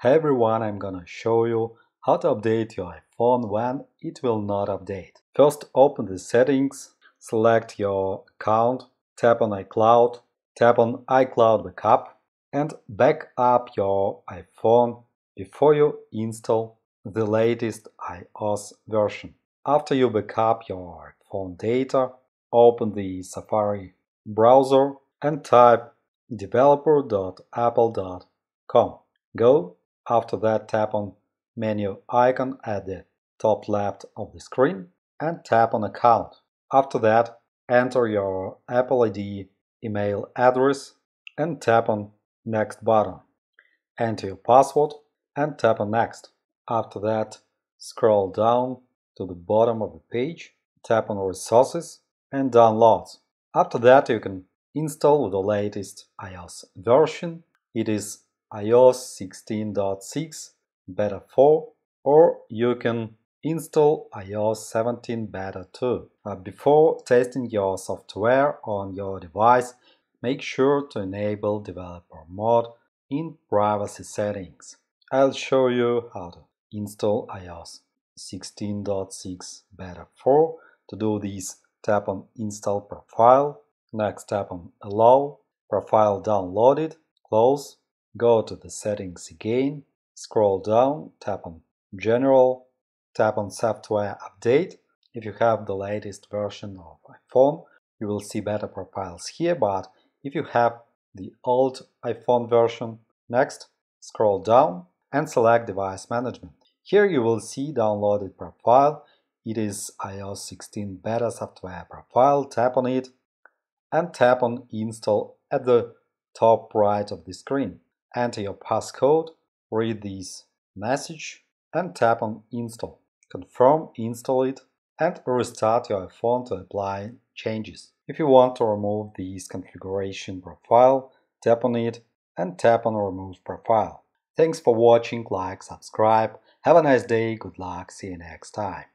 Hey everyone, I'm gonna show you how to update your iPhone when it will not update. First, open the settings, select your account, tap on iCloud, tap on iCloud Backup, and back up your iPhone before you install the latest iOS version. After you backup your phone data, open the Safari browser and type developer.apple.com. Go. After that, tap on menu icon at the top left of the screen and tap on Account. After that, enter your Apple ID email address and tap on Next button. Enter your password and tap on Next. After that, scroll down to the bottom of the page, tap on Resources and Downloads. After that, you can install the latest iOS version. It is iOS 16.6 Beta 4, or you can install iOS 17 Beta 2. Before testing your software on your device, make sure to enable developer mode in privacy settings. I'll show you how to install iOS 16.6 Beta 4. To do this, tap on Install Profile. Next, tap on Allow. Profile downloaded. Close. Go to the settings again. Scroll down. Tap on General. Tap on Software Update. If you have the latest version of iPhone, you will see better profiles here, but if you have the old iPhone version, next, scroll down and select Device Management. Here you will see downloaded profile. It is iOS 16 Beta Software Profile. Tap on it and tap on Install at the top right of the screen. Enter your passcode, read this message, and tap on Install. Confirm, install it, and restart your iPhone to apply changes. If you want to remove this configuration profile, tap on it and tap on Remove Profile. Thanks for watching, like, subscribe. Have a nice day, good luck, see you next time.